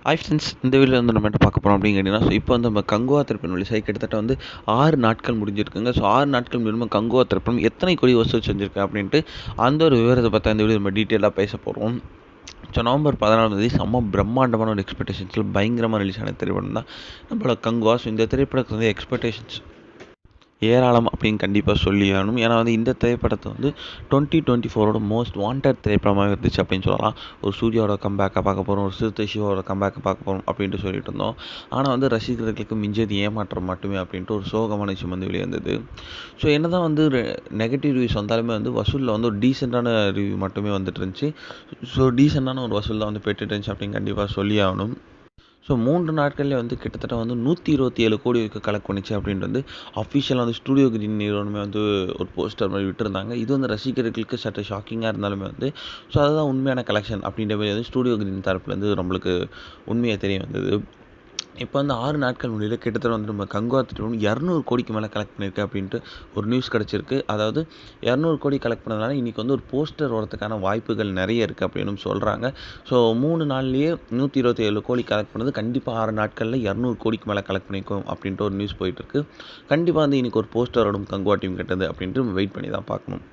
Hi friends, இந்த வீடியோவில் வந்து நம்ம என்ன பார்க்க போகிறோம் அப்படின்னு கேட்டிங்கன்னா, இப்போ வந்து நம்ம கங்குவா திரைப்படம் ரிலீஸ் ஆகி கிட்டத்தட்ட வந்து 6 நாட்கள் முடிஞ்சிருக்குங்க. ஸோ 6 நாட்கள் மூலமாக கங்குவா திரைப்படம் எத்தனை கோடி வசூல் செஞ்சிருக்கு அப்படின்ட்டு அந்த ஒரு விவரத்தை பற்றி இந்த வீடியோ நம்ம டீட்டெயிலாக பேச போகிறோம். ஸோ நவம்பர் 16ஆம் தேதி செம்ம பிரம்மாண்டமான ஒரு எக்ஸ்பெக்டேஷன்ஸில் பயங்கரமாக ரிலீஸ் ஆன திரைப்படம் தான் நம்மளோட கங்குவா. ஸோ இந்த திரைப்படத்துக்கு வந்து எக்ஸ்பெக்டேஷன்ஸ் ஏராளம் அப்படின்னு கண்டிப்பாக சொல்லி ஆகணும். ஏன்னா வந்து இந்த திரைப்படத்தை வந்து 2024ஓட மோஸ்ட் வாண்டட் திரைப்படமாக இருந்துச்சு அப்படின்னு சொல்லலாம். ஒரு சூர்யாவோட கம்பேக்கை பார்க்க போகிறோம், ஒரு சிறுத்தை சிவாவோட கம்பேக்கை பார்க்க போகிறோம் அப்படின்ட்டு சொல்லிட்டு இருந்தோம். ஆனால் வந்து ரசிகர்களுக்கு மிஞ்சது ஏமாற்றம் மட்டுமே அப்படின்ட்டு ஒரு சோகமான விஷயம் வந்து வெளியே வந்தது. ஸோ என்ன தான் வந்து நெகட்டிவ் ரிவ்யூஸ் வந்தாலுமே வந்து வசூலில் வந்து ஒரு டீசெண்டான ரிவ்யூ மட்டுமே வந்துட்டு இருந்துச்சு. ஸோ டீசெண்டான ஒரு வசூல் தான் வந்து பெற்றுட்டு இருந்துச்சு அப்படின்னு கண்டிப்பாக சொல்லி ஆகணும். ஸோ 3 நாட்கள்லேயே வந்து கிட்டத்தட்ட வந்து 127 கோடி வரைக்கும் கலெக்ட் பண்ணிச்சு அப்படின்ட்டு வந்து அஃபிஷியலாக வந்து ஸ்டூடியோ கிரீன் நிறுவனமே வந்து ஒரு போஸ்டர் மாதிரி விட்டுருந்தாங்க. இது வந்து ரசிகர்களுக்கு சற்று ஷாக்கிங்காக இருந்தாலுமே வந்து ஸோ அதுதான் உண்மையான கலெக்ஷன் அப்படின்ற மாதிரி வந்து ஸ்டூடியோ கிரீன் தரப்புலேருந்து நம்மளுக்கு உண்மையாக தெரிய வந்தது. இப்போ வந்து 6 நாட்கள் முடியல கிட்டத்தட்ட வந்து நம்ம கங்குவா திரைப்படம் 200 கோடிக்கு மேலே கலெக்ட் பண்ணியிருக்கு அப்படின்ட்டு ஒரு நியூஸ் கிடச்சிருக்கு. அதாவது 200 கோடி கலெக்ட் பண்ணதுனால இன்றைக்கி வந்து ஒரு போஸ்டர் வரதுக்கான வாய்ப்புகள் நிறைய இருக்குது அப்படின்னு சொல்கிறாங்க. ஸோ 3 நாள்லேயே 127 கோடி கலெக்ட் பண்ணது கண்டிப்பாக 6 நாட்களில் 200 கோடிக்கு மேலே கலெக்ட் பண்ணியிருக்கோம் அப்படின்ட்டு ஒரு நியூஸ் போயிட்டுருக்கு. கண்டிப்பாக வந்து இன்றைக்கி ஒரு போஸ்டர் வரும் கங்குவா டீம் கிட்டது அப்படின்ட்டு வெயிட் பண்ணி தான் பார்க்கணும்.